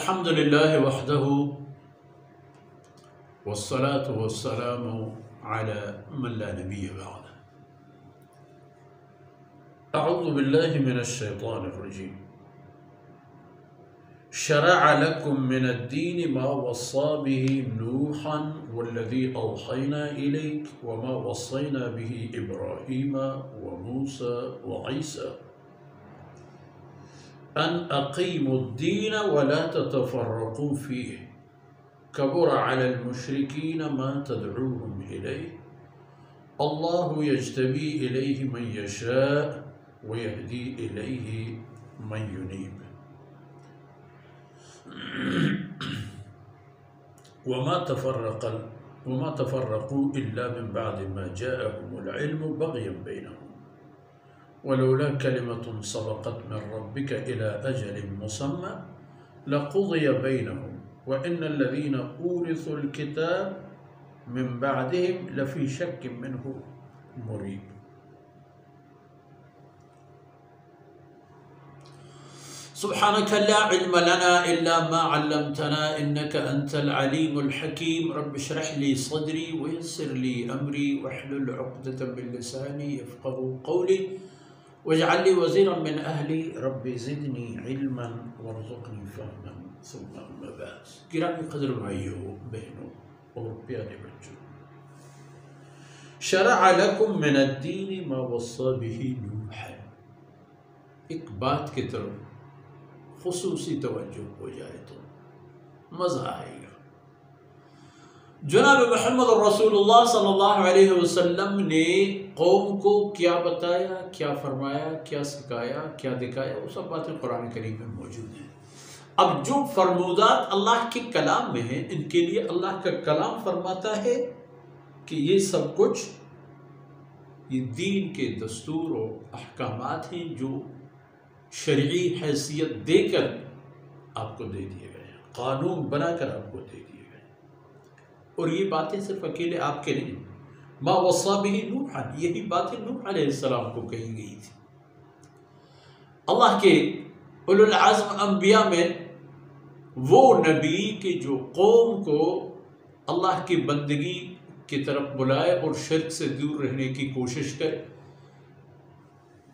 الحمد لله وحده والصلاة والسلام على من لا نبي بعده. أعوذ بالله من الشيطان الرجيم. شرع لكم من الدين ما وصى به نوحا والذي أوحينا إليك وما وصينا به إبراهيم وموسى وعيسى أن أقيموا الدين ولا تتفرقوا فيه كبر على المشركين ما تدعوهم إليه الله يجتبي إليه من يشاء ويهدي إليه من ينيب وما تفرقوا إلا من بعد ما جاءهم العلم بغيا بينهم ولولا كلمة سبقت من ربك إلى أجل مسمى لقضي بينهم وإن الذين أورثوا الكتاب من بعدهم لفي شك منه مريب. سبحانك لا علم لنا إلا ما علمتنا إنك أنت العليم الحكيم. رب اشرح لي صدري ويسر لي أمري واحلل عقدة من لساني يفقهوا قولي واجعل لي وزيرا من أهلي رب زدني علما وارزقني فهما ثم أما بعد. گرامی قدر بھائیوں بہنوں اور پیارے بچوں، شرع لکم من الدین ما وصى به نوح، ایک بات کی طرف خصوصی توجہ ہو جائے تو مزہ آئے گا۔ جناب محمد رسول اللہ صلی اللہ علیہ وسلم نے قوم کو کیا بتایا، کیا فرمایا، کیا سکھایا، کیا دکھایا، وہ سب باتیں قرآن کریم میں موجود ہیں۔ اب جو فرمودات اللہ کے کلام میں ہیں، ان کے لیے اللہ کا کلام فرماتا ہے کہ یہ سب کچھ یہ دین کے دستور و احکامات ہیں جو شرعی حیثیت دے کر آپ کو دے دیے گئے ہیں، قانون بنا کر آپ کو دے دیے گئے ہیں۔ اور یہ باتیں صرف اکیلے آپ کے نہیں، ما وصى به نوحا، یہی باتیں نوح علیہ السلام کو کہی گئی تھی۔ اللہ کے اولو العزم انبیاء میں وہ نبی کہ جو قوم کو اللہ کی بندگی کی طرف بلائے اور شرک سے دور رہنے کی کوشش کرے،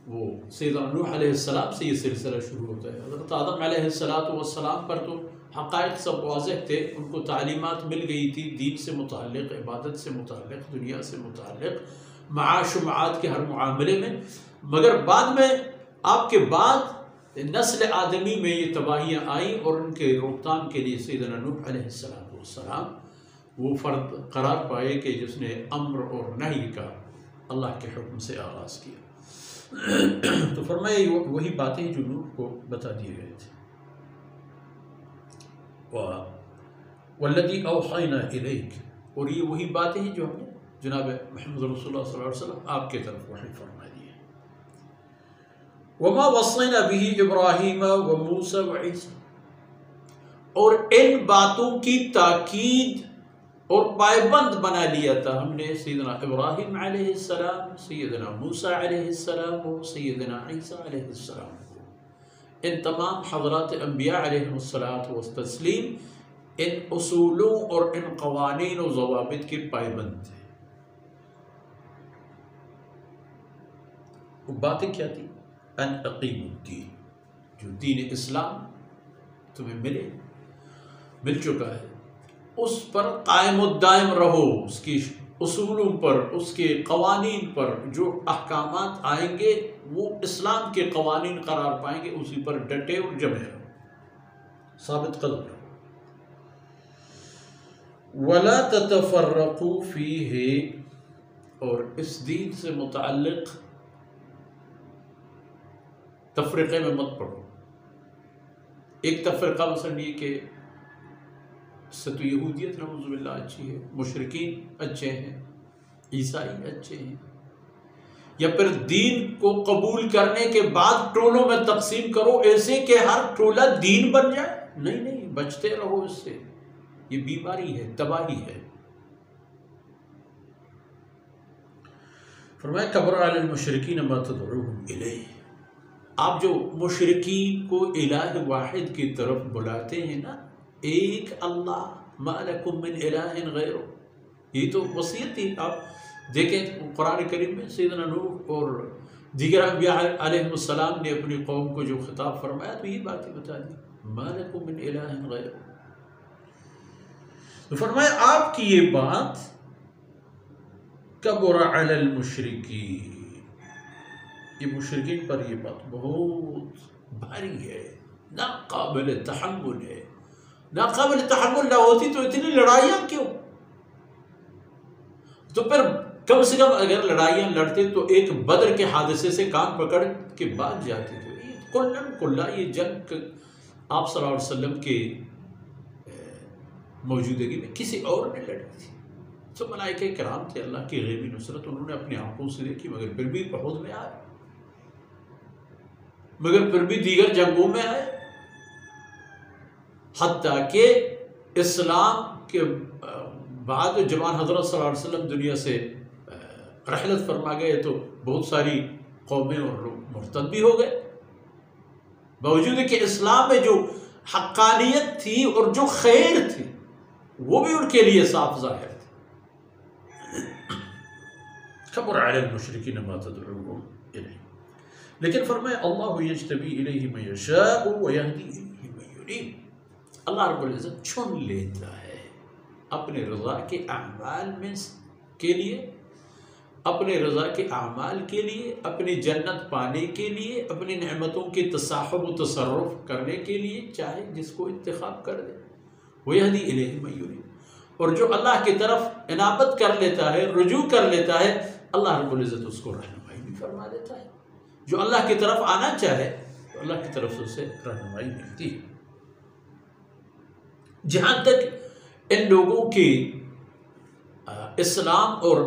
وہ سیدنا نوح علیہ السلام سے یہ سلسلہ شروع ہوتا ہے۔ حضرت آدم علیہ السلام پر تو حقائق سب واضح تھے، ان کو تعلیمات مل گئی تھی دین سے متعلق، عبادت سے متعلق، دنیا سے متعلق، معاش و معاد کے ہر معاملے میں، مگر بعد میں آپ کے بعد نسل آدمی میں یہ تباہیاں آئیں اور ان کے روک تھام کے لیے سیدنا نوح علیہ السلام وہ فرد قرار پائے کہ جس نے امر اور نہی کا اللہ کے حکم سے آغاز کیا۔ تو فرمایا وہی باتیں جو نوح کو بتا دیے گئے تھے۔ وَالَّذِي أَوْحَيْنَا إِلَيْكَ، اور یہ وہی باتیں ہیں جو ہم نے جناب محمد رسول اللہ صلی اللہ علیہ وسلم آپ کے طرف وحی فرما دی ہے۔ وَمَا وَصَّيْنَا بِهِ إِبْرَاهِيمَ وَمُوسَى وَعِيسَى، اور ان باتوں کی تاکید اور پائبند بنا لیا تھا ہم نے سیدنا ابراہیم علیہ السلام، سیدنا موسیٰ علیہ السلام اور سیدنا عیسیٰ علیہ السلام کو۔ ان تمام حضرات انبیاء علیہ السلام ان اصولوں اور ان قوانین و ضوابط کے پائبند تھے۔ وہ باتیں کیا تھی؟ ان اقیموا الدین، جو دین اسلام تمہیں مل چکا ہے اس پر قائم و دائم رہو، اس کی اصولوں پر، اس کے قوانین پر جو احکامات آئیں گے وہ اسلام کے قوانین قرار پائیں گے، اسی پر ڈٹے اور جمے رہو، ثابت قدم رہو۔ وَلَا تَتَفَرَّقُوا فِيهِ، اور اس دین سے متعلق تفرقے میں مت پڑو۔ ایک تفرقہ مثلا یہ کہ اس سے تو یہودیت نعوذ باللہ اچھی ہے، مشرکین اچھے ہیں، عیسائی اچھے ہیں، یا پھر دین کو قبول کرنے کے بعد ٹولوں میں تقسیم کرو ایسے کہ ہر ٹولہ دین بن جائے۔ نہیں، بچتے رہو اس سے، یہ بیماری ہے، تباہی ہے۔ فرمایا کبر علی المشرکین ما تدعوہم الیہ، آپ جو مشرکین کو الہ واحد کی طرف بلاتے ہیں نا، ایک اللہ، ما لکم من الہ غیرہ، یہ تو وصیت تھی۔ آپ دیکھیں قرآن کریم میں سیدنا نوح اور دیگر انبیاء علیہ السلام نے اپنی قوم کو جو خطاب فرمایا تو یہ باتیں بتا دی، ما لکم من الہ غیرہ۔ تو فرمایا آپ کی یہ بات کبر علی المشرکین، یہ مشرکین پر یہ بات بہت بھاری ہے، ناقابل تحمل ہے۔ ناقابل تحمل نہ ہوتی تو اتنی لڑائیاں کیوں؟ تو پھر کم سے کم اگر لڑائیاں لڑتے تو ایک بدر کے حادثے سے کان پکڑ کے بعد جاتے تھے۔ کلن کلا، یہ جنگ آپ صلی اللہ علیہ وسلم کے موجودگی میں کسی اور نے لڑی تھی۔ تو ملائکہ کرام تھے، اللہ کی غیبی نصرت انہوں نے اپنی آنکھوں سے دیکھی، مگر پھر بھی احد میں آئے، مگر پھر بھی دیگر جنگوں میں آئے، حتیٰ کہ اسلام کے بعد جب حضرت صلی اللہ علیہ وسلم دنیا سے رحلت فرما گئے تو بہت ساری قومیں اور لوگ مرتد بھی ہو گئے، باوجود کہ اسلام میں جو حقانیت تھی اور جو خیر تھی وہ بھی ان کے لیے صاف ظاہر تھی۔ کبر علی المشرکین ما تدعوهم الیہ، لیکن فرمایا اللہ یجتبی الیہ من یشاء ویہدی الیہ من ینیب، اللہ رب العزت چن لیتا ہے اپنے رضا کے اعمال میں کے لیے، اپنے رضا کے اعمال کے لیے، اپنی جنت پانے کے لیے، اپنی نعمتوں کی تصاحب و تصرف کرنے کے لیے، چاہے جس کو انتخاب کر دے۔ وَيَهْدِي إِلَيْهِ مَن يُنِيبُ، اور جو اللہ کی طرف انابت کر لیتا ہے، رجوع کر لیتا ہے، اللہ رب العزت اس کو رہنمائی بھی فرما دیتا ہے۔ جو اللہ کی طرف آنا چاہے تو اللہ کی طرف سے اسے رہنمائی ملتی ہے۔ جہاں تک ان لوگوں کی اسلام اور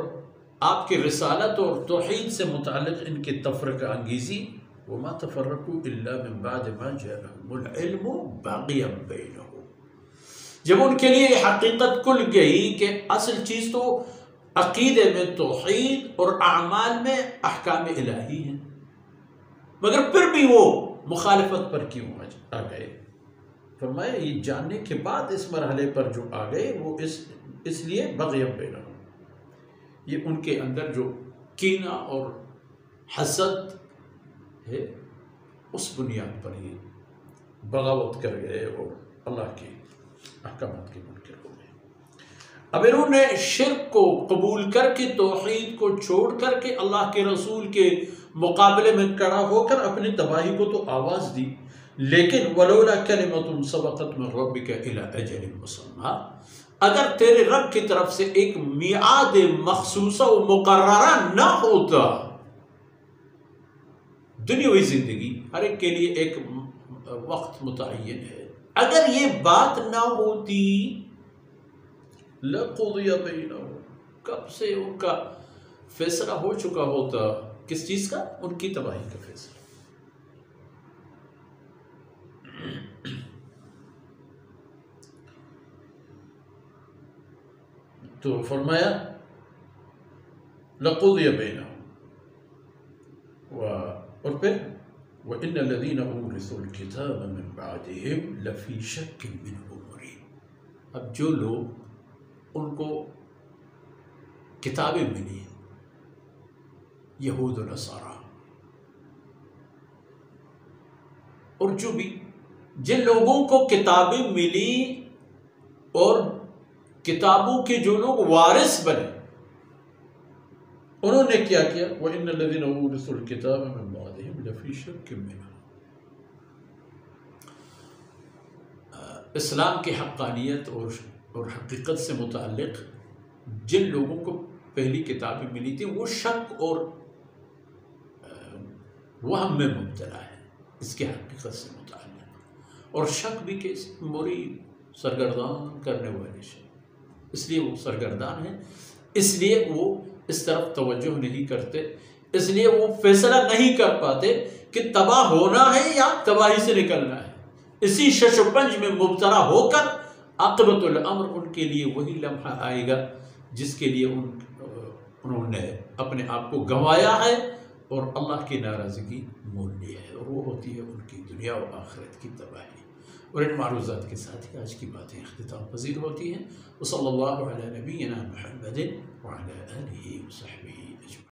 آپ کی رسالت اور توحید سے متعلق ان کی تفرقہ انگیزی، وَمَا تَفَرَّقُوا إِلَّا مِن بَعْدِ مَا جَاءَهُمُ الْعِلْمُ بَغْيًا بَيْنَهُمْ، جب ان کے لیے یہ حقیقت کھل گئی کہ اصل چیز تو عقیدے میں توحید اور اعمال میں احکام الہی ہیں، مگر پھر بھی وہ مخالفت پر کیوں آ گئے؟ فرمایا یہ جاننے کے بعد اس مرحلے پر جو آ گئے وہ اس لیے بغیًا بینہم، یہ ان کے اندر جو کینہ اور حسد ہے اس بنیاد پر ہی بغاوت کر گئے اور اللہ کے احکامات کے منکر ہو گئے۔ اب انہوں نے شرک کو قبول کر کے، توحید کو چھوڑ کر کے اللہ کے رسول کے مقابلے میں کھڑا ہو کر اپنی تباہی کو تو آواز دی، لیکن وَلَوْلَا كَلِمَةٌ سَبَقَتْ مِن رَبِّكَ إِلَىٰ أَجَلٍ مُّسَمًّى، اگر تیرے رب کی طرف سے ایک میعاد مخصوصہ و مقررہ نہ ہوتا، دنیاوی زندگی ہر ایک کے لیے ایک وقت متعین ہے، اگر یہ بات نہ ہوتی لَقُضِيَ بَيْنَهُمْ، کب سے ان کا فیصلہ ہو چکا ہوتا، کس چیز کا؟ ان کی تباہی کا فیصلہ۔ تو فرمایا لَقُضِيَ بَيْنَهُمْ، اور پھر وَإِنَّ الَّذِينَ أُورِثُوا الْكِتَابَ مِن بَعْدِهِمْ لَفِي شَكٍّ مِّنْهُ مُرِيبٍ، اب جو لوگ ان کو کتابیں ملی، یہود و نصارہ، اور جو بھی جن لوگوں کو کتابیں ملی اور کتابوں کے جو لوگ وارث بنے، انہوں نے کیا کیا؟ وَإِنَّ الَّذِينَ أُورِثُوا الْكِتَابَ مِن بَعْدِهِمْ لَفِي شَكٍّ مِّنْهُ، اسلام کی حقانیت اور حقیقت سے متعلق جن لوگوں کو پہلی کتابیں ملی تھی وہ شک اور وہم میں مبتلا ہے اس کے حقیقت سے متعلق، اور شک بھی کہ مرید سرگردان کرنے والے شک، اس لیے وہ سرگردان ہیں، اس لیے وہ اس طرف توجہ نہیں کرتے، اس لیے وہ فیصلہ نہیں کر پاتے کہ تباہ ہونا ہے یا تباہی سے نکلنا ہے، اسی شش و پنج میں مبتلا ہو کر عاقبت الامر ان کے لیے وہی لمحہ آئے گا جس کے لیے انہوں نے اپنے آپ کو گنوایا ہے اور اللہ کی ناراضگی مول ہے، اور وہ ہوتی ہے ان کی دنیا و آخرت کی تباہی۔ اور ان معروضات کے ساتھ ہی آج کی باتیں اختتام پذیر ہوتی ہیں۔ وصلی اللہ علی نبینا محمد وعلی آلہ وصحبہ اجمعین۔